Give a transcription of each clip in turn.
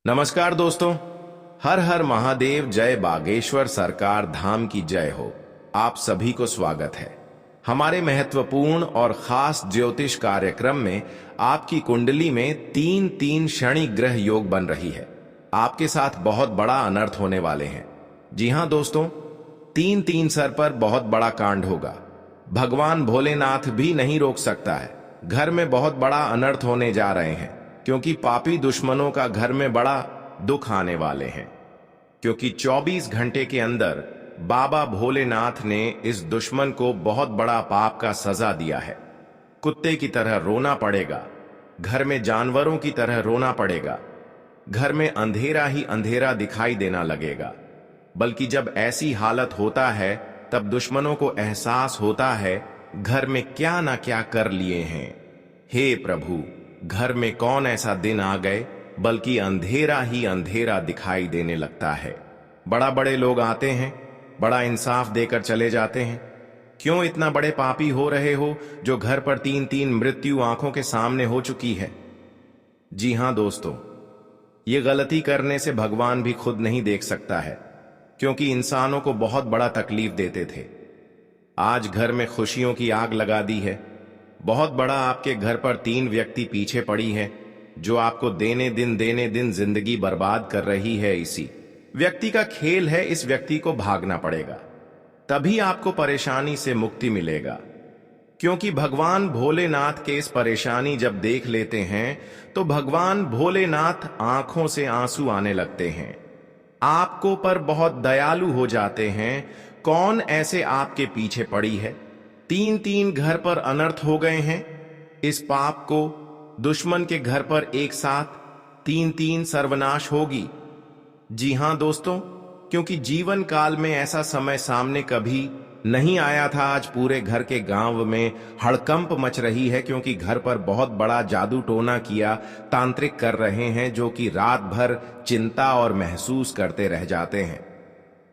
नमस्कार दोस्तों। हर हर महादेव, जय बागेश्वर सरकार धाम की जय हो। आप सभी को स्वागत है हमारे महत्वपूर्ण और खास ज्योतिष कार्यक्रम में। आपकी कुंडली में तीन तीन शनि ग्रह योग बन रही है। आपके साथ बहुत बड़ा अनर्थ होने वाले हैं। जी हां दोस्तों, तीन तीन सर पर बहुत बड़ा कांड होगा। भगवान भोलेनाथ भी नहीं रोक सकता है। घर में बहुत बड़ा अनर्थ होने जा रहे हैं, क्योंकि पापी दुश्मनों का घर में बड़ा दुख आने वाले हैं। क्योंकि 24 घंटे के अंदर बाबा भोलेनाथ ने इस दुश्मन को बहुत बड़ा पाप का सजा दिया है। कुत्ते की तरह रोना पड़ेगा, घर में जानवरों की तरह रोना पड़ेगा, घर में अंधेरा ही अंधेरा दिखाई देना लगेगा। बल्कि जब ऐसी हालत होता है तब दुश्मनों को एहसास होता है घर में क्या ना क्या कर लिए हैं। हे प्रभु, घर में कौन ऐसा दिन आ गए, बल्कि अंधेरा ही अंधेरा दिखाई देने लगता है। बड़ा बड़े लोग आते हैं, बड़ा इंसाफ देकर चले जाते हैं। क्यों इतना बड़े पापी हो रहे हो जो घर पर तीन तीन मृत्यु आंखों के सामने हो चुकी है? जी हां दोस्तों, ये गलती करने से भगवान भी खुद नहीं देख सकता है, क्योंकि इंसानों को बहुत बड़ा तकलीफ देते थे। आज घर में खुशियों की आग लगा दी है। बहुत बड़ा आपके घर पर तीन व्यक्ति पीछे पड़ी है, जो आपको देने दिन जिंदगी बर्बाद कर रही है। इसी व्यक्ति का खेल है। इस व्यक्ति को भागना पड़ेगा, तभी आपको परेशानी से मुक्ति मिलेगा। क्योंकि भगवान भोलेनाथ के इस परेशानी जब देख लेते हैं तो भगवान भोलेनाथ आंखों से आंसू आने लगते हैं, आपको पर बहुत दयालु हो जाते हैं। कौन ऐसे आपके पीछे पड़ी है? तीन तीन घर पर अनर्थ हो गए हैं। इस पाप को दुश्मन के घर पर एक साथ तीन तीन सर्वनाश होगी। जी हां दोस्तों, क्योंकि जीवन काल में ऐसा समय सामने कभी नहीं आया था। आज पूरे घर के गांव में हड़कंप मच रही है, क्योंकि घर पर बहुत बड़ा जादू टोना किया तांत्रिक कर रहे हैं, जो कि रात भर चिंता और महसूस करते रह जाते हैं।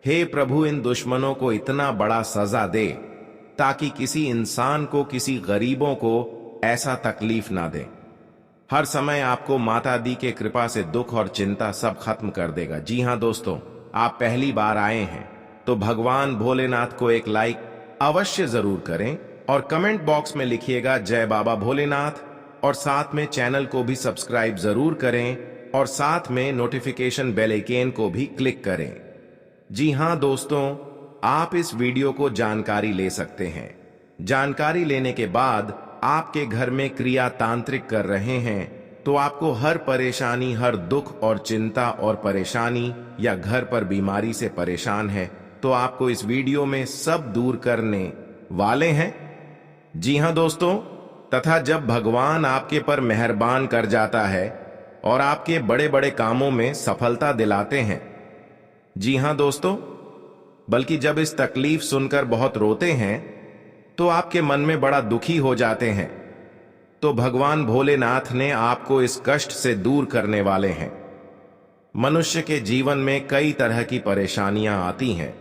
हे प्रभु, इन दुश्मनों को इतना बड़ा सजा दे ताकि किसी इंसान को, किसी गरीबों को ऐसा तकलीफ ना दे। हर समय आपको माता दी के कृपा से दुख और चिंता सब खत्म कर देगा। जी हां दोस्तों, आप पहली बार आए हैं तो भगवान भोलेनाथ को एक लाइक अवश्य जरूर करें और कमेंट बॉक्स में लिखिएगा जय बाबा भोलेनाथ, और साथ में चैनल को भी सब्सक्राइब जरूर करें और साथ में नोटिफिकेशन बेल आइकन को भी क्लिक करें। जी हां दोस्तों, आप इस वीडियो को जानकारी ले सकते हैं। जानकारी लेने के बाद आपके घर में क्रिया तांत्रिक कर रहे हैं तो आपको हर परेशानी, हर दुख और चिंता और परेशानी, या घर पर बीमारी से परेशान है तो आपको इस वीडियो में सब दूर करने वाले हैं। जी हां दोस्तों, तथा जब भगवान आपके पर मेहरबान कर जाता है और आपके बड़े बड़े कामों में सफलता दिलाते हैं। जी हां दोस्तों, बल्कि जब इस तकलीफ सुनकर बहुत रोते हैं तो आपके मन में बड़ा दुखी हो जाते हैं, तो भगवान भोलेनाथ ने आपको इस कष्ट से दूर करने वाले हैं। मनुष्य के जीवन में कई तरह की परेशानियां आती हैं,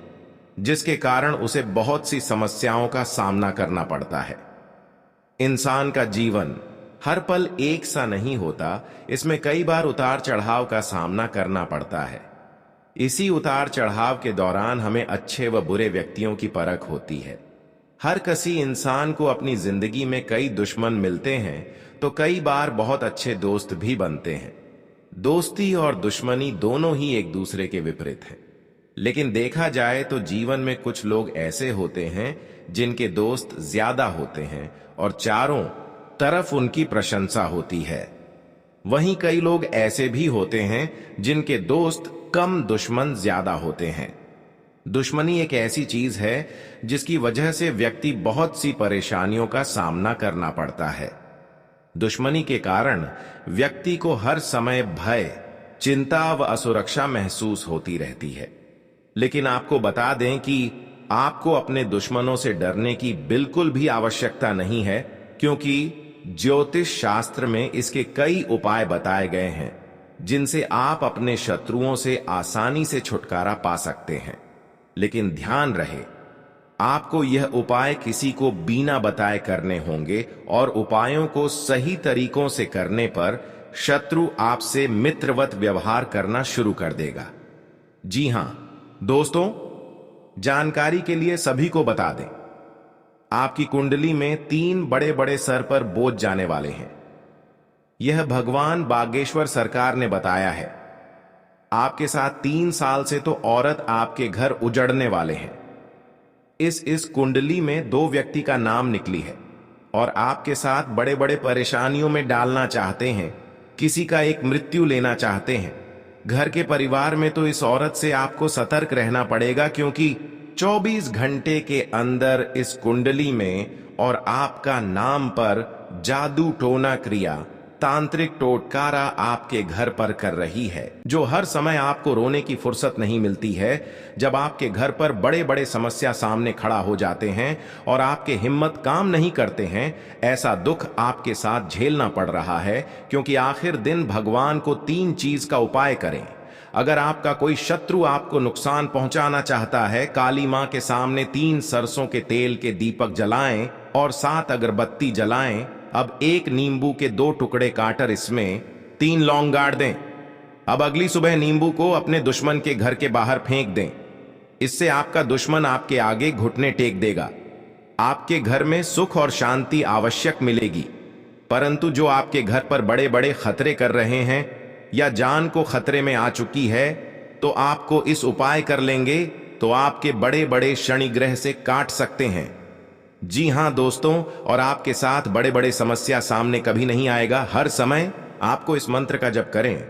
जिसके कारण उसे बहुत सी समस्याओं का सामना करना पड़ता है। इंसान का जीवन हर पल एक सा नहीं होता, इसमें कई बार उतार चढ़ाव का सामना करना पड़ता है। इसी उतार चढ़ाव के दौरान हमें अच्छे व बुरे व्यक्तियों की परख होती है। हर किसी इंसान को अपनी जिंदगी में कई दुश्मन मिलते हैं तो कई बार बहुत अच्छे दोस्त भी बनते हैं। दोस्ती और दुश्मनी दोनों ही एक दूसरे के विपरीत है। लेकिन देखा जाए तो जीवन में कुछ लोग ऐसे होते हैं जिनके दोस्त ज्यादा होते हैं और चारों तरफ उनकी प्रशंसा होती है। वहीं कई लोग ऐसे भी होते हैं जिनके दोस्त कम, दुश्मन ज्यादा होते हैं। दुश्मनी एक ऐसी चीज है जिसकी वजह से व्यक्ति बहुत सी परेशानियों का सामना करना पड़ता है। दुश्मनी के कारण व्यक्ति को हर समय भय, चिंता व असुरक्षा महसूस होती रहती है। लेकिन आपको बता दें कि आपको अपने दुश्मनों से डरने की बिल्कुल भी आवश्यकता नहीं है, क्योंकि ज्योतिष शास्त्र में इसके कई उपाय बताए गए हैं जिनसे आप अपने शत्रुओं से आसानी से छुटकारा पा सकते हैं। लेकिन ध्यान रहे, आपको यह उपाय किसी को बिना बताए करने होंगे और उपायों को सही तरीकों से करने पर शत्रु आपसे मित्रवत व्यवहार करना शुरू कर देगा। जी हां दोस्तों, जानकारी के लिए सभी को बता दें, आपकी कुंडली में 3 बड़े बड़े सर पर बोझ जाने वाले हैं। यह भगवान बागेश्वर सरकार ने बताया है। आपके साथ 3 साल से तो औरत आपके घर उजड़ने वाले हैं। इस कुंडली में 2 व्यक्ति का नाम निकली है और आपके साथ बड़े बड़े परेशानियों में डालना चाहते हैं। किसी का एक मृत्यु लेना चाहते हैं। घर के परिवार में तो इस औरत से आपको सतर्क रहना पड़ेगा, क्योंकि 24 घंटे के अंदर इस कुंडली में और आपका नाम पर जादू टोना क्रिया, तांत्रिक टोटकारा आपके घर पर कर रही है, जो हर समय आपको रोने की फुर्सत नहीं मिलती है। जब आपके घर पर बड़े बड़े समस्या सामने खड़ा हो जाते हैं और आपके हिम्मत काम नहीं करते हैं, ऐसा दुख आपके साथ झेलना पड़ रहा है, क्योंकि आखिर दिन भगवान को 3 चीज का उपाय करें। अगर आपका कोई शत्रु आपको नुकसान पहुंचाना चाहता है, काली मां के सामने 3 सरसों के तेल के दीपक जलाएं और 7 अगरबत्ती जलाएं। अब 1 नींबू के 2 टुकड़े काटकर इसमें 3 लौंग गाड़ दें। अब अगली सुबह नींबू को अपने दुश्मन के घर के बाहर फेंक दें। इससे आपका दुश्मन आपके आगे घुटने टेक देगा। आपके घर में सुख और शांति आवश्यक मिलेगी, परंतु जो आपके घर पर बड़े बड़े खतरे कर रहे हैं या जान को खतरे में आ चुकी है, तो आपको इस उपाय कर लेंगे तो आपके बड़े बड़े शनि ग्रह से काट सकते हैं। जी हां दोस्तों, और आपके साथ बड़े बड़े समस्या सामने कभी नहीं आएगा। हर समय आपको इस मंत्र का जप करें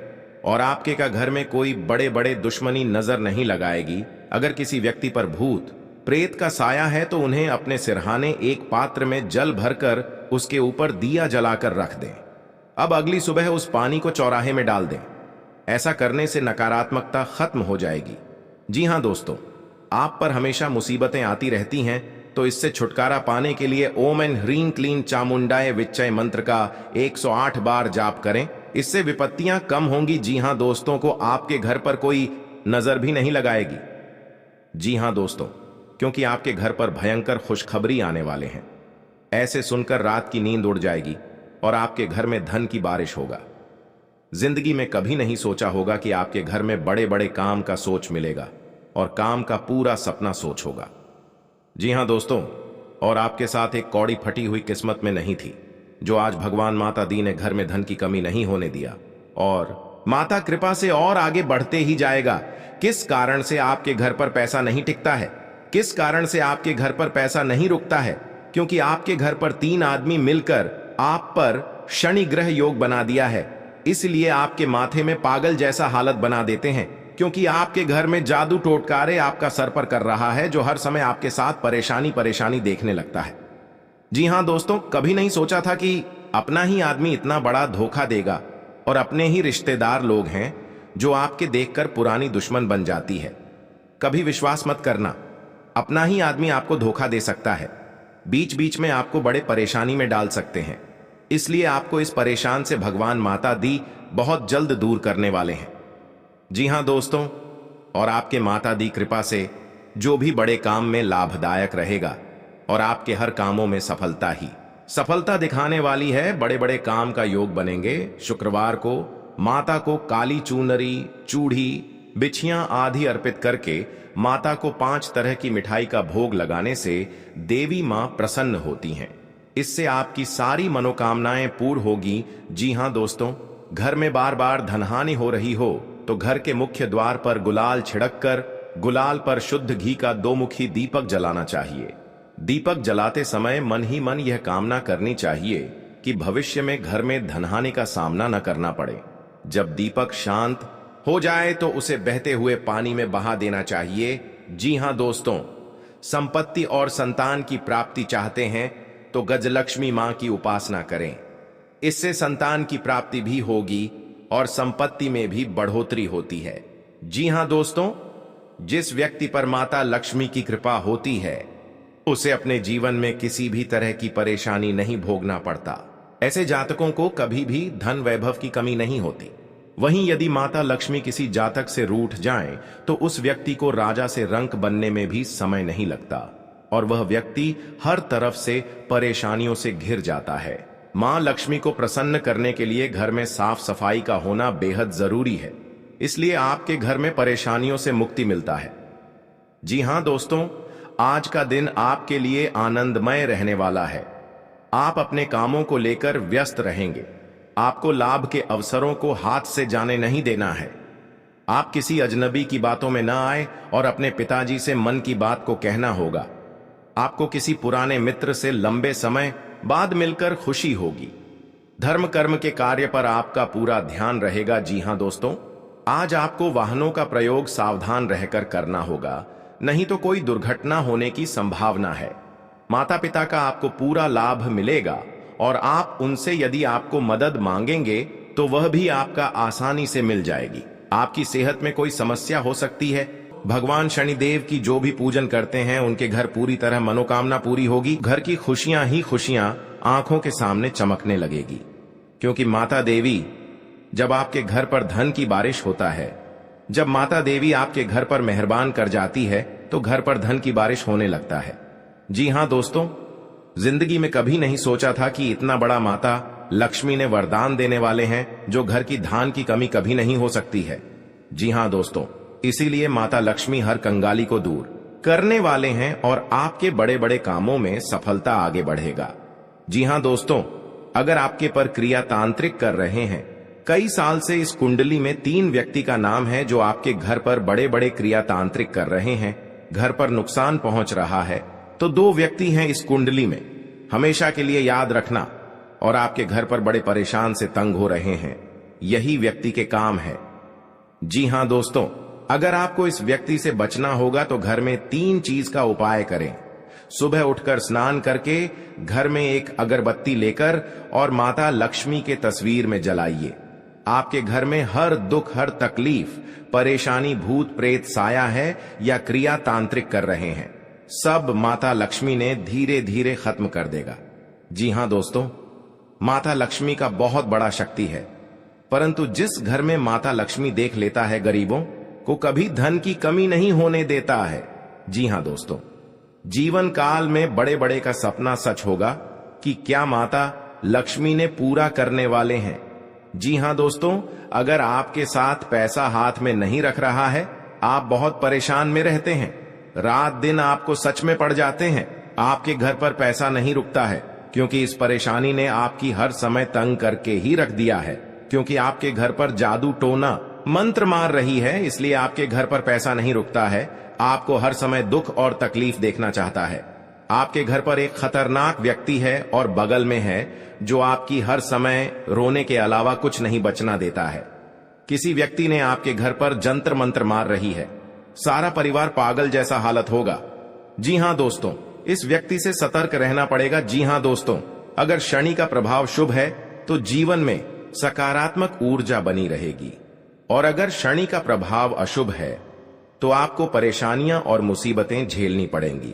और आपके का घर में कोई बड़े बड़े दुश्मनी नजर नहीं लगाएगी। अगर किसी व्यक्ति पर भूत प्रेत का साया है तो उन्हें अपने सिरहाने एक पात्र में जल भरकर उसके ऊपर दिया जलाकर रख दें। अब अगली सुबह उस पानी को चौराहे में डाल दें। ऐसा करने से नकारात्मकता खत्म हो जाएगी। जी हां दोस्तों, आप पर हमेशा मुसीबतें आती रहती हैं, तो इससे छुटकारा पाने के लिए ओम एंड ह्रीं क्लीं चामुंडाय विच्चय मंत्र का 108 बार जाप करें। इससे विपत्तियां कम होंगी। जी हां दोस्तों, को आपके घर पर कोई नजर भी नहीं लगाएगी। जी हां दोस्तों, क्योंकि आपके घर पर भयंकर खुशखबरी आने वाले हैं। ऐसे सुनकर रात की नींद उड़ जाएगी और आपके घर में धन की बारिश होगा। जिंदगी में कभी नहीं सोचा होगा कि आपके घर में बड़े बड़े काम का सोच मिलेगा और काम का पूरा सपना सोच होगा। जी हां दोस्तों, और आपके साथ एक कौड़ी फटी हुई किस्मत में नहीं थी, जो आज भगवान माता दी ने घर में धन की कमी नहीं होने दिया और माता कृपा से और आगे बढ़ते ही जाएगा। किस कारण से आपके घर पर पैसा नहीं टिकता है? किस कारण से आपके घर पर पैसा नहीं रुकता है? क्योंकि आपके घर पर 3 आदमी मिलकर आप पर शनि ग्रह योग बना दिया है। इसलिए आपके माथे में पागल जैसा हालत बना देते हैं, क्योंकि आपके घर में जादू टोटकारे आपका सर पर कर रहा है, जो हर समय आपके साथ परेशानी देखने लगता है। जी हां दोस्तों, कभी नहीं सोचा था कि अपना ही आदमी इतना बड़ा धोखा देगा और अपने ही रिश्तेदार लोग हैं जो आपके देखकर पुरानी दुश्मन बन जाती है। कभी विश्वास मत करना, अपना ही आदमी आपको धोखा दे सकता है। बीच बीच में आपको बड़े परेशानी में डाल सकते हैं। इसलिए आपको इस परेशान से भगवान माता दी बहुत जल्द दूर करने वाले हैं। जी हां दोस्तों, और आपके माता दी कृपा से जो भी बड़े काम में लाभदायक रहेगा और आपके हर कामों में सफलता दिखाने वाली है। बड़े बड़े काम का योग बनेंगे। शुक्रवार को माता को काली चूनरी, चूड़ी, बिछियां आदि अर्पित करके माता को 5 तरह की मिठाई का भोग लगाने से देवी मां प्रसन्न होती हैं। इससे आपकी सारी मनोकामनाएं पूर्ण होगी। जी हां दोस्तों, घर में बार बार धनहानि हो रही हो तो घर के मुख्य द्वार पर गुलाल छिड़ककर गुलाल पर शुद्ध घी का 2 मुखी दीपक जलाना चाहिए। दीपक जलाते समय मन ही मन यह कामना करनी चाहिए कि भविष्य में घर में धनहानि का सामना न करना पड़े। जब दीपक शांत हो जाए तो उसे बहते हुए पानी में बहा देना चाहिए। जी हां दोस्तों, संपत्ति और संतान की प्राप्ति चाहते हैं तो गजलक्ष्मी मां की उपासना करें। इससे संतान की प्राप्ति भी होगी और संपत्ति में भी बढ़ोतरी होती है। जी हां दोस्तों, जिस व्यक्ति पर माता लक्ष्मी की कृपा होती है उसे अपने जीवन में किसी भी तरह की परेशानी नहीं भोगना पड़ता। ऐसे जातकों को कभी भी धन वैभव की कमी नहीं होती। वहीं यदि माता लक्ष्मी किसी जातक से रूठ जाएं तो उस व्यक्ति को राजा से रंक बनने में भी समय नहीं लगता और वह व्यक्ति हर तरफ से परेशानियों से घिर जाता है। मां लक्ष्मी को प्रसन्न करने के लिए घर में साफ सफाई का होना बेहद जरूरी है। इसलिए आपके घर में परेशानियों से मुक्ति मिलता है। जी हां दोस्तों, आज का दिन आपके लिए आनंदमय रहने वाला है। आप अपने कामों को लेकर व्यस्त रहेंगे। आपको लाभ के अवसरों को हाथ से जाने नहीं देना है। आप किसी अजनबी की बातों में न आए और अपने पिताजी से मन की बात को कहना होगा। आपको किसी पुराने मित्र से लंबे समय बाद मिलकर खुशी होगी। धर्म कर्म के कार्य पर आपका पूरा ध्यान रहेगा। जी हां दोस्तों, आज आपको वाहनों का प्रयोग सावधान रहकर करना होगा, नहीं तो कोई दुर्घटना होने की संभावना है। माता पिता का आपको पूरा लाभ मिलेगा और आप उनसे यदि आपको मदद मांगेंगे तो वह भी आपका आसानी से मिल जाएगी। आपकी सेहत में कोई समस्या हो सकती है। भगवान शनिदेव की जो भी पूजन करते हैं उनके घर पूरी तरह मनोकामना पूरी होगी। घर की खुशियां ही खुशियां आंखों के सामने चमकने लगेगी, क्योंकि माता देवी जब आपके घर पर धन की बारिश होता है, जब माता देवी आपके घर पर मेहरबान कर जाती है तो घर पर धन की बारिश होने लगता है। जी हां दोस्तों, जिंदगी में कभी नहीं सोचा था कि इतना बड़ा माता लक्ष्मी ने वरदान देने वाले हैं जो घर की धान की कमी कभी नहीं हो सकती है। जी हां दोस्तों, इसीलिए माता लक्ष्मी हर कंगाली को दूर करने वाले हैं और आपके बड़े बड़े कामों में सफलता आगे बढ़ेगा। जी हां दोस्तों, अगर आपके पर क्रिया तांत्रिक कर रहे हैं, कई साल से इस कुंडली में 3 व्यक्ति का नाम है जो आपके घर पर बड़े बड़े क्रिया तांत्रिक कर रहे हैं, घर पर नुकसान पहुंच रहा है, तो 2 व्यक्ति हैं इस कुंडली में। हमेशा के लिए याद रखना। और आपके घर पर बड़े परेशान से तंग हो रहे हैं, यही व्यक्ति के काम है। जी हां दोस्तों, अगर आपको इस व्यक्ति से बचना होगा तो घर में 3 चीज का उपाय करें। सुबह उठकर स्नान करके घर में एक अगरबत्ती लेकर और माता लक्ष्मी के तस्वीर में जलाइए। आपके घर में हर दुख, हर तकलीफ, परेशानी, भूत प्रेत साया है या क्रिया तांत्रिक कर रहे हैं, सब माता लक्ष्मी ने धीरे धीरे खत्म कर देगा। जी हां दोस्तों, माता लक्ष्मी का बहुत बड़ा शक्ति है, परंतु जिस घर में माता लक्ष्मी देख लेता है गरीबों को कभी धन की कमी नहीं होने देता है। जी हां दोस्तों, जीवन काल में बड़े बड़े का सपना सच होगा कि क्या माता लक्ष्मी ने पूरा करने वाले हैं। जी हां दोस्तों, अगर आपके साथ पैसा हाथ में नहीं रख रहा है, आप बहुत परेशान में रहते हैं, रात दिन आपको सच में पड़ जाते हैं, आपके घर पर पैसा नहीं रुकता है, क्योंकि इस परेशानी ने आपकी हर समय तंग करके ही रख दिया है, क्योंकि आपके घर पर जादू टोना मंत्र मार रही है, इसलिए आपके घर पर पैसा नहीं रुकता है। आपको हर समय दुख और तकलीफ देखना चाहता है। आपके घर पर एक खतरनाक व्यक्ति है और बगल में है जो आपकी हर समय रोने के अलावा कुछ नहीं बचना देता है। किसी व्यक्ति ने आपके घर पर जंतर मंत्र मार रही है, सारा परिवार पागल जैसा हालत होगा। जी हां दोस्तों, इस व्यक्ति से सतर्क रहना पड़ेगा। जी हां दोस्तों, अगर शनि का प्रभाव शुभ है तो जीवन में सकारात्मक ऊर्जा बनी रहेगी, और अगर शनि का प्रभाव अशुभ है तो आपको परेशानियां और मुसीबतें झेलनी पड़ेंगी।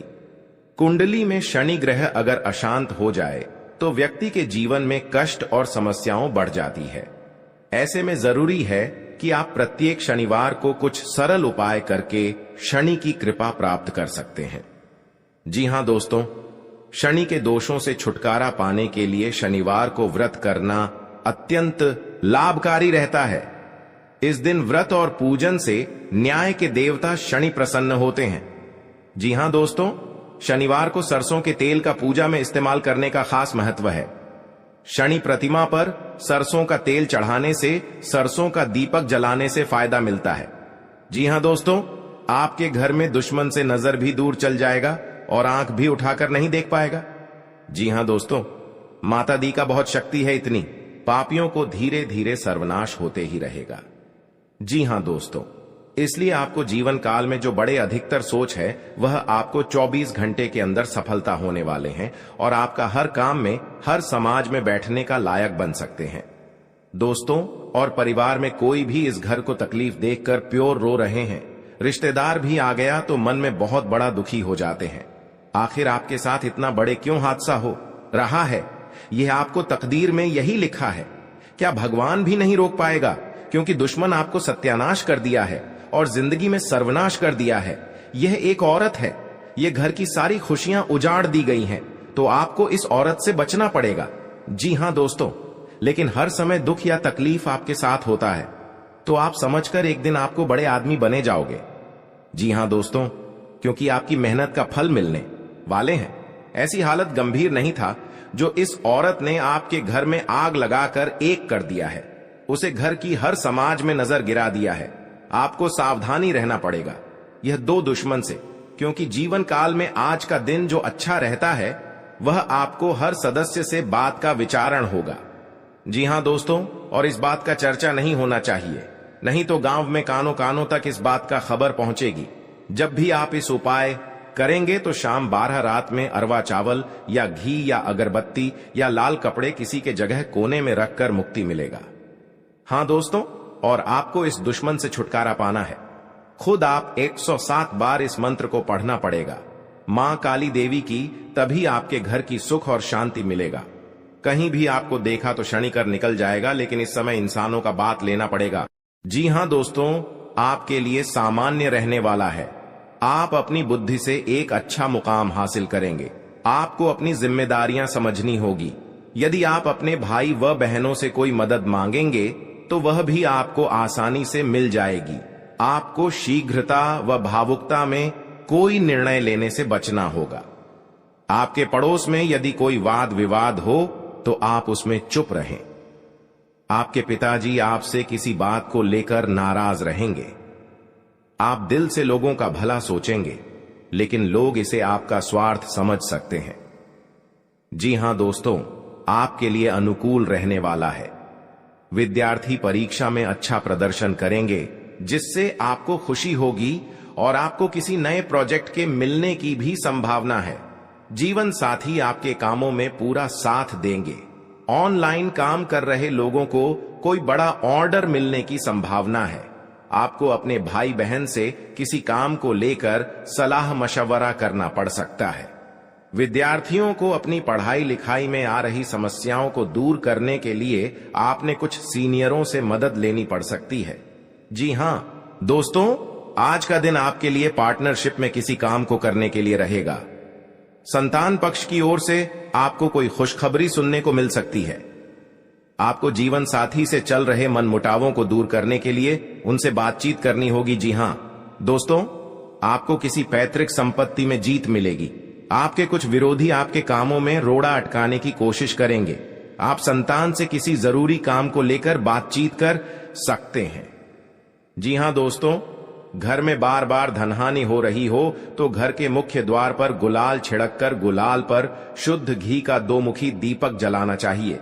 कुंडली में शनि ग्रह अगर अशांत हो जाए तो व्यक्ति के जीवन में कष्ट और समस्याओं बढ़ जाती है। ऐसे में जरूरी है कि आप प्रत्येक शनिवार को कुछ सरल उपाय करके शनि की कृपा प्राप्त कर सकते हैं। जी हां दोस्तों, शनि के दोषों से छुटकारा पाने के लिए शनिवार को व्रत करना अत्यंत लाभकारी रहता है। इस दिन व्रत और पूजन से न्याय के देवता शनि प्रसन्न होते हैं। जी हां दोस्तों, शनिवार को सरसों के तेल का पूजा में इस्तेमाल करने का खास महत्व है। शनि प्रतिमा पर सरसों का तेल चढ़ाने से सरसों का दीपक जलाने से फायदा मिलता है। जी हां दोस्तों, आपके घर में दुश्मन से नजर भी दूर चल जाएगा और आंख भी उठाकर नहीं देख पाएगा। जी हां दोस्तों, माता दी का बहुत शक्ति है, इतनी पापियों को धीरे धीरे सर्वनाश होते ही रहेगा। जी हां दोस्तों, इसलिए आपको जीवन काल में जो बड़े अधिकतर सोच है वह आपको 24 घंटे के अंदर सफलता होने वाले हैं और आपका हर काम में, हर समाज में बैठने का लायक बन सकते हैं। दोस्तों और परिवार में कोई भी इस घर को तकलीफ देखकर प्योर रो रहे हैं, रिश्तेदार भी आ गया तो मन में बहुत बड़ा दुखी हो जाते हैं। आखिर आपके साथ इतना बड़े क्यों हादसा हो रहा है? यह आपको तकदीर में यही लिखा है। क्या भगवान भी नहीं रोक पाएगा? क्योंकि दुश्मन आपको सत्यानाश कर दिया है और जिंदगी में सर्वनाश कर दिया है। यह एक औरत है, यह घर की सारी खुशियां उजाड़ दी गई हैं, तो आपको इस औरत से बचना पड़ेगा। जी हां दोस्तों, लेकिन हर समय दुख या तकलीफ आपके साथ होता है तो आप समझकर एक दिन आपको बड़े आदमी बने जाओगे। जी हां दोस्तों, क्योंकि आपकी मेहनत का फल मिलने वाले हैं। ऐसी हालत गंभीर नहीं था जो इस औरत ने आपके घर में आग लगाकर एक कर दिया है। उसे घर की हर समाज में नजर गिरा दिया है। आपको सावधानी रहना पड़ेगा यह दो दुश्मन से, क्योंकि जीवन काल में आज का दिन जो अच्छा रहता है वह आपको हर सदस्य से बात का विचारण होगा। जी हां दोस्तों, और इस बात का चर्चा नहीं होना चाहिए, नहीं तो गांव में कानों कानों तक इस बात का खबर पहुंचेगी। जब भी आप इस उपाय करेंगे तो शाम 12 रात में अरवा चावल या घी या अगरबत्ती या लाल कपड़े किसी के जगह कोने में रखकर मुक्ति मिलेगा। हां दोस्तों, और आपको इस दुश्मन से छुटकारा पाना है। खुद आप 107 बार इस मंत्र को पढ़ना पड़ेगा। मां काली देवी की, तभी आपके घर की सुख और शांति मिलेगा। कहीं भी आपको देखा तो क्षणिकर निकल जाएगा, लेकिन इस समय इंसानों का बात लेना पड़ेगा। जी हां दोस्तों, आपके लिए सामान्य रहने वाला है। आप अपनी बुद्धि से एक अच्छा मुकाम हासिल करेंगे। आपको अपनी जिम्मेदारियां समझनी होगी। यदि आप अपने भाई व बहनों से कोई मदद मांगेंगे तो वह भी आपको आसानी से मिल जाएगी। आपको शीघ्रता व भावुकता में कोई निर्णय लेने से बचना होगा। आपके पड़ोस में यदि कोई वाद विवाद हो तो आप उसमें चुप रहें। आपके पिताजी आपसे किसी बात को लेकर नाराज रहेंगे। आप दिल से लोगों का भला सोचेंगे, लेकिन लोग इसे आपका स्वार्थ समझ सकते हैं। जी हां दोस्तों, आपके लिए अनुकूल रहने वाला है। विद्यार्थी परीक्षा में अच्छा प्रदर्शन करेंगे, जिससे आपको खुशी होगी और आपको किसी नए प्रोजेक्ट के मिलने की भी संभावना है। जीवन साथी आपके कामों में पूरा साथ देंगे। ऑनलाइन काम कर रहे लोगों को कोई बड़ा ऑर्डर मिलने की संभावना है। आपको अपने भाई बहन से किसी काम को लेकर सलाह मशवरा करना पड़ सकता है। विद्यार्थियों को अपनी पढ़ाई लिखाई में आ रही समस्याओं को दूर करने के लिए आपने कुछ सीनियरों से मदद लेनी पड़ सकती है। जी हां दोस्तों, आज का दिन आपके लिए पार्टनरशिप में किसी काम को करने के लिए रहेगा। संतान पक्ष की ओर से आपको कोई खुशखबरी सुनने को मिल सकती है। आपको जीवन साथी से चल रहे मनमुटावों को दूर करने के लिए उनसे बातचीत करनी होगी। जी हां दोस्तों, आपको किसी पैतृक संपत्ति में जीत मिलेगी। आपके कुछ विरोधी आपके कामों में रोड़ा अटकाने की कोशिश करेंगे। आप संतान से किसी जरूरी काम को लेकर बातचीत कर सकते हैं। जी हां दोस्तों, घर में बार बार धनहानि हो रही हो तो घर के मुख्य द्वार पर गुलाल छिड़ककर गुलाल पर शुद्ध घी का 2 मुखी दीपक जलाना चाहिए।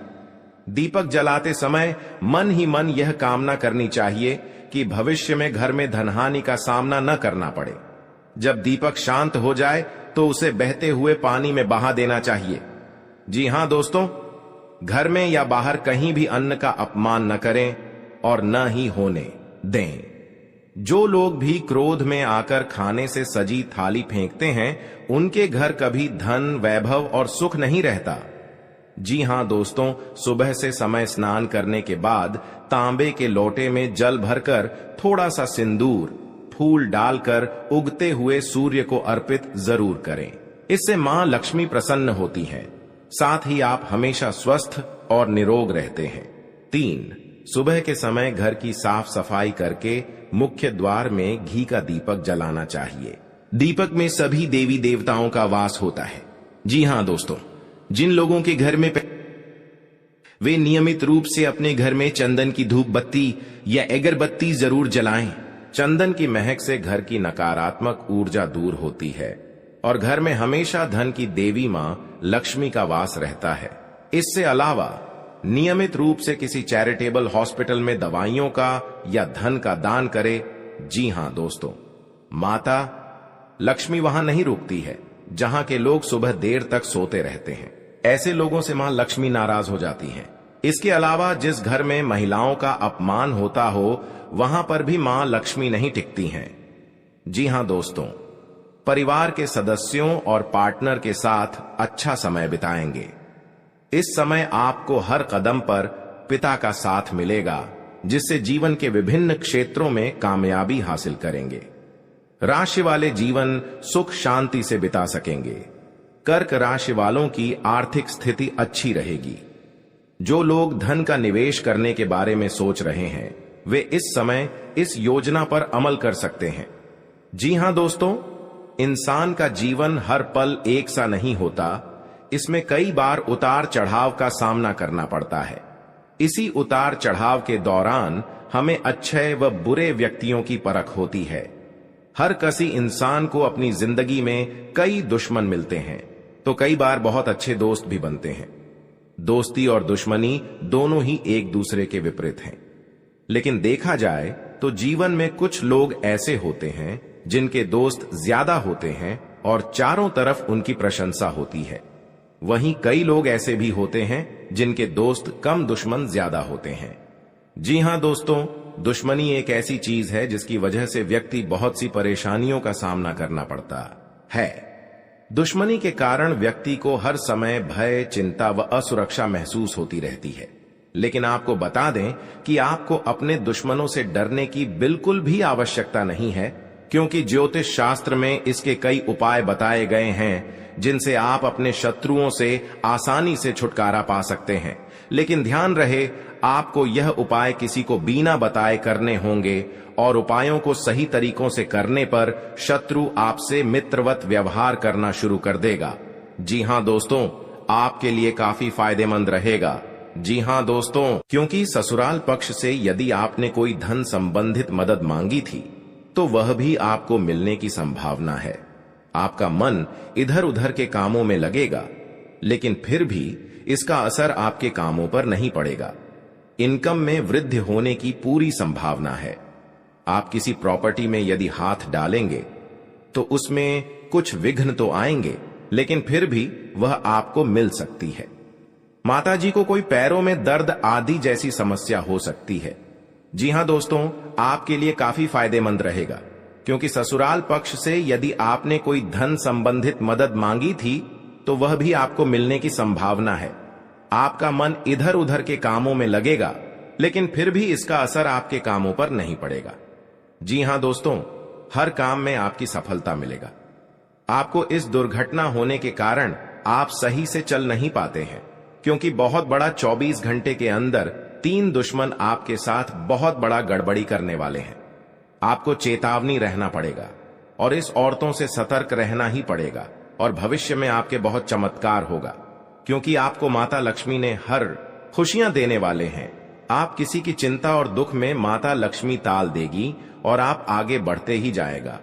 दीपक जलाते समय मन ही मन यह कामना करनी चाहिए कि भविष्य में घर में धनहानि का सामना न करना पड़े। जब दीपक शांत हो जाए तो उसे बहते हुए पानी में बहा देना चाहिए। जी हां दोस्तों, घर में या बाहर कहीं भी अन्न का अपमान न करें और न ही होने दें। जो लोग भी क्रोध में आकर खाने से सजी थाली फेंकते हैं, उनके घर कभी धन, वैभव और सुख नहीं रहता। जी हां दोस्तों, सुबह से समय स्नान करने के बाद तांबे के लोटे में जल भरकर थोड़ा सा सिंदूर, फूल डालकर उगते हुए सूर्य को अर्पित जरूर करें। इससे मां लक्ष्मी प्रसन्न होती हैं। साथ ही आप हमेशा स्वस्थ और निरोग रहते हैं। 3, सुबह के समय घर की साफ सफाई करके मुख्य द्वार में घी का दीपक जलाना चाहिए। दीपक में सभी देवी देवताओं का वास होता है। जी हां दोस्तों, जिन लोगों के घर में वे नियमित रूप से अपने घर में चंदन की धूप बत्ती या अगरबत्ती जरूर जलाएं। चंदन की महक से घर की नकारात्मक ऊर्जा दूर होती है और घर में हमेशा धन की देवी मां लक्ष्मी का वास रहता है। इससे अलावा नियमित रूप से किसी चैरिटेबल हॉस्पिटल में दवाइयों का या धन का दान करे। जी हां दोस्तों, माता लक्ष्मी वहां नहीं रुकती है जहां के लोग सुबह देर तक सोते रहते हैं। ऐसे लोगों से मां लक्ष्मी नाराज हो जाती हैं। इसके अलावा जिस घर में महिलाओं का अपमान होता हो, वहां पर भी मां लक्ष्मी नहीं टिकती हैं। जी हां दोस्तों, परिवार के सदस्यों और पार्टनर के साथ अच्छा समय बिताएंगे। इस समय आपको हर कदम पर पिता का साथ मिलेगा, जिससे जीवन के विभिन्न क्षेत्रों में कामयाबी हासिल करेंगे। राशि वाले जीवन सुख शांति से बिता सकेंगे। कर्क राशि वालों की आर्थिक स्थिति अच्छी रहेगी। जो लोग धन का निवेश करने के बारे में सोच रहे हैं वे इस समय इस योजना पर अमल कर सकते हैं। जी हां दोस्तों, इंसान का जीवन हर पल एक सा नहीं होता। इसमें कई बार उतार चढ़ाव का सामना करना पड़ता है। इसी उतार चढ़ाव के दौरान हमें अच्छे व बुरे व्यक्तियों की परख होती है। हर किसी इंसान को अपनी जिंदगी में कई दुश्मन मिलते हैं तो कई बार बहुत अच्छे दोस्त भी बनते हैं। दोस्ती और दुश्मनी दोनों ही एक दूसरे के विपरीत हैं। लेकिन देखा जाए तो जीवन में कुछ लोग ऐसे होते हैं जिनके दोस्त ज्यादा होते हैं और चारों तरफ उनकी प्रशंसा होती है। वहीं कई लोग ऐसे भी होते हैं जिनके दोस्त कम, दुश्मन ज्यादा होते हैं। जी हां दोस्तों, दुश्मनी एक ऐसी चीज है जिसकी वजह से व्यक्ति बहुत सी परेशानियों का सामना करना पड़ता है। दुश्मनी के कारण व्यक्ति को हर समय भय, चिंता व असुरक्षा महसूस होती रहती है। लेकिन आपको बता दें कि आपको अपने दुश्मनों से डरने की बिल्कुल भी आवश्यकता नहीं है, क्योंकि ज्योतिष शास्त्र में इसके कई उपाय बताए गए हैं जिनसे आप अपने शत्रुओं से आसानी से छुटकारा पा सकते हैं। लेकिन ध्यान रहे, आपको यह उपाय किसी को बिना बताए करने होंगे और उपायों को सही तरीकों से करने पर शत्रु आपसे मित्रवत व्यवहार करना शुरू कर देगा। जी हां दोस्तों, आपके लिए काफी फायदेमंद रहेगा। जी हां दोस्तों, क्योंकि ससुराल पक्ष से यदि आपने कोई धन संबंधित मदद मांगी थी तो वह भी आपको मिलने की संभावना है। आपका मन इधर उधर के कामों में लगेगा, लेकिन फिर भी इसका असर आपके कामों पर नहीं पड़ेगा। इनकम में वृद्धि होने की पूरी संभावना है। आप किसी प्रॉपर्टी में यदि हाथ डालेंगे तो उसमें कुछ विघ्न तो आएंगे, लेकिन फिर भी वह आपको मिल सकती है। माताजी को कोई पैरों में दर्द आदि जैसी समस्या हो सकती है। जी हां दोस्तों, आपके लिए काफी फायदेमंद रहेगा, क्योंकि ससुराल पक्ष से यदि आपने कोई धन संबंधित मदद मांगी थी तो वह भी आपको मिलने की संभावना है। आपका मन इधर उधर के कामों में लगेगा, लेकिन फिर भी इसका असर आपके कामों पर नहीं पड़ेगा। जी हां दोस्तों, हर काम में आपकी सफलता मिलेगा। आपको इस दुर्घटना होने के कारण आप सही से चल नहीं पाते हैं, क्योंकि बहुत बड़ा 24 घंटे के अंदर 3 दुश्मन आपके साथ बहुत बड़ा गड़बड़ी करने वाले हैं। आपको चेतावनी रहना पड़ेगा और इस औरतों से सतर्क रहना ही पड़ेगा। और भविष्य में आपके बहुत चमत्कार होगा, क्योंकि आपको माता लक्ष्मी ने हर खुशियां देने वाले हैं। आप किसी की चिंता और दुख में माता लक्ष्मी ताल देगी और आप आगे बढ़ते ही जाएगा।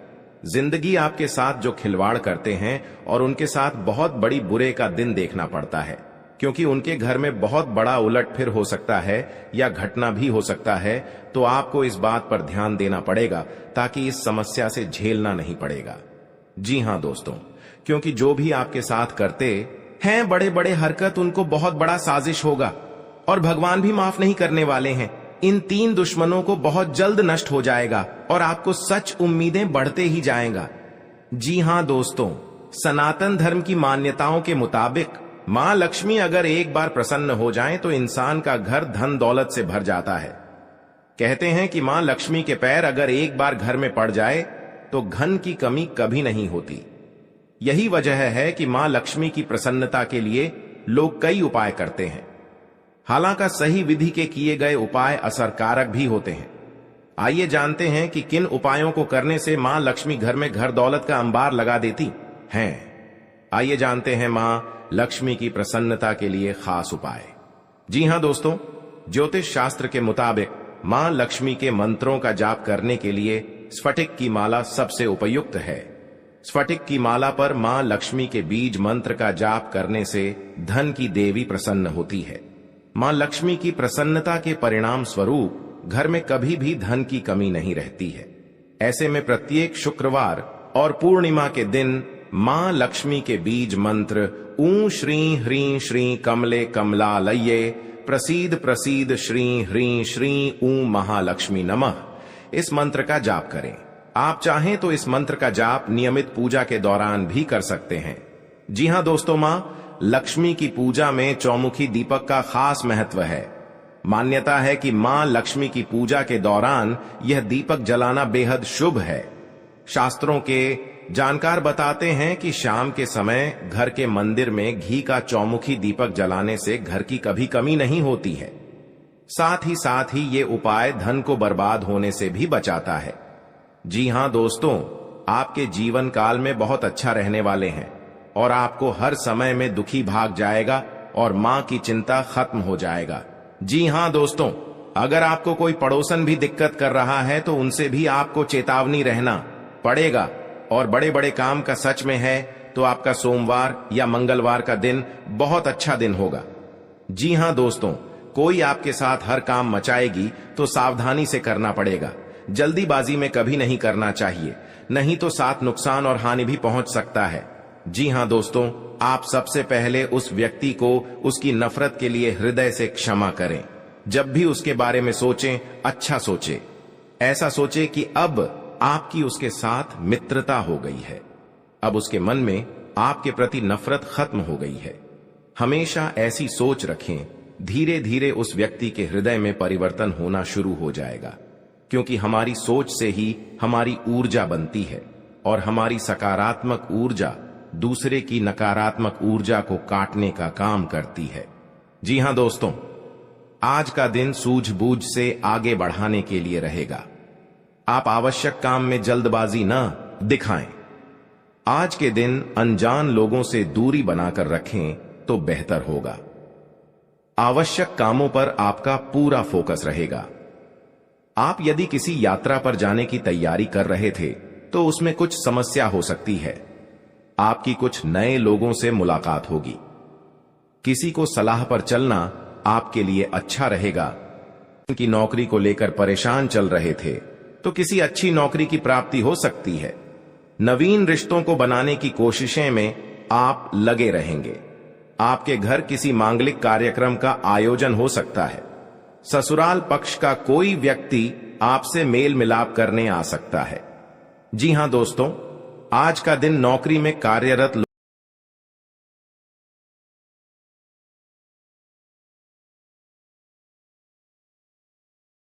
जिंदगी आपके साथ जो खिलवाड़ करते हैं और उनके साथ बहुत बड़ी बुरे का दिन देखना पड़ता है, क्योंकि उनके घर में बहुत बड़ा उलटफेर हो सकता है या घटना भी हो सकता है। तो आपको इस बात पर ध्यान देना पड़ेगा ताकि इस समस्या से झेलना नहीं पड़ेगा। जी हां दोस्तों, क्योंकि जो भी आपके साथ करते हैं बड़े बड़े हरकत, उनको बहुत बड़ा साजिश होगा और भगवान भी माफ नहीं करने वाले हैं। इन 3 दुश्मनों को बहुत जल्द नष्ट हो जाएगा और आपको सच उम्मीदें बढ़ते ही जाएगा। जी हां दोस्तों, सनातन धर्म की मान्यताओं के मुताबिक मां लक्ष्मी अगर एक बार प्रसन्न हो जाएं तो इंसान का घर धन दौलत से भर जाता है। कहते हैं कि मां लक्ष्मी के पैर अगर एक बार घर में पड़ जाए तो धन की कमी कभी नहीं होती। यही वजह है कि मां लक्ष्मी की प्रसन्नता के लिए लोग कई उपाय करते हैं। हालांकि सही विधि के किए गए उपाय असरकारक भी होते हैं। आइए जानते हैं कि किन उपायों को करने से मां लक्ष्मी घर में घर दौलत का अंबार लगा देती हैं। आइए जानते हैं मां लक्ष्मी की प्रसन्नता के लिए खास उपाय। जी हां दोस्तों, ज्योतिष शास्त्र के मुताबिक मां लक्ष्मी के मंत्रों का जाप करने के लिए स्फटिक की माला सबसे उपयुक्त है। स्फटिक की माला पर मां लक्ष्मी के बीज मंत्र का जाप करने से धन की देवी प्रसन्न होती है। मां लक्ष्मी की प्रसन्नता के परिणाम स्वरूप घर में कभी भी धन की कमी नहीं रहती है। ऐसे में प्रत्येक शुक्रवार और पूर्णिमा के दिन मां लक्ष्मी के बीज मंत्र ऊ श्री ह्रीं श्री कमले कमलालये प्रसीद प्रसीद श्री ह्रीं श्री ऊ महालक्ष्मी नमः, इस मंत्र का जाप करें। आप चाहें तो इस मंत्र का जाप नियमित पूजा के दौरान भी कर सकते हैं। जी हां दोस्तों, मां लक्ष्मी की पूजा में चौमुखी दीपक का खास महत्व है। मान्यता है कि मां लक्ष्मी की पूजा के दौरान यह दीपक जलाना बेहद शुभ है। शास्त्रों के जानकार बताते हैं कि शाम के समय घर के मंदिर में घी का चौमुखी दीपक जलाने से घर की कभी कमी नहीं होती है। साथ ही ये उपाय धन को बर्बाद होने से भी बचाता है। जी हां दोस्तों, आपके जीवन काल में बहुत अच्छा रहने वाले हैं और आपको हर समय में दुखी भाग जाएगा और मां की चिंता खत्म हो जाएगा। जी हां दोस्तों, अगर आपको कोई पड़ोसन भी दिक्कत कर रहा है तो उनसे भी आपको चेतावनी रहना पड़ेगा। और बड़े बड़े काम का सच में है तो आपका सोमवार या मंगलवार का दिन बहुत अच्छा दिन होगा। जी हां दोस्तों, कोई आपके साथ हर काम मचाएगी तो सावधानी से करना पड़ेगा। जल्दीबाजी में कभी नहीं करना चाहिए, नहीं तो साथ नुकसान और हानि भी पहुंच सकता है। जी हां दोस्तों, आप सबसे पहले उस व्यक्ति को उसकी नफरत के लिए हृदय से क्षमा करें। जब भी उसके बारे में सोचें, अच्छा सोचें। ऐसा सोचें कि अब आपकी उसके साथ मित्रता हो गई है, अब उसके मन में आपके प्रति नफरत खत्म हो गई है। हमेशा ऐसी सोच रखें, धीरे धीरे उस व्यक्ति के हृदय में परिवर्तन होना शुरू हो जाएगा, क्योंकि हमारी सोच से ही हमारी ऊर्जा बनती है और हमारी सकारात्मक ऊर्जा दूसरे की नकारात्मक ऊर्जा को काटने का काम करती है। जी हां दोस्तों, आज का दिन सूझबूझ से आगे बढ़ाने के लिए रहेगा। आप आवश्यक काम में जल्दबाजी न दिखाएं। आज के दिन अनजान लोगों से दूरी बनाकर रखें तो बेहतर होगा। आवश्यक कामों पर आपका पूरा फोकस रहेगा। आप यदि किसी यात्रा पर जाने की तैयारी कर रहे थे तो उसमें कुछ समस्या हो सकती है। आपकी कुछ नए लोगों से मुलाकात होगी। किसी को सलाह पर चलना आपके लिए अच्छा रहेगा। उनकी नौकरी को लेकर परेशान चल रहे थे तो किसी अच्छी नौकरी की प्राप्ति हो सकती है। नवीन रिश्तों को बनाने की कोशिशें में आप लगे रहेंगे। आपके घर किसी मांगलिक कार्यक्रम का आयोजन हो सकता है। ससुराल पक्ष का कोई व्यक्ति आपसे मेल मिलाप करने आ सकता है। जी हां दोस्तों, आज का दिन नौकरी में कार्यरत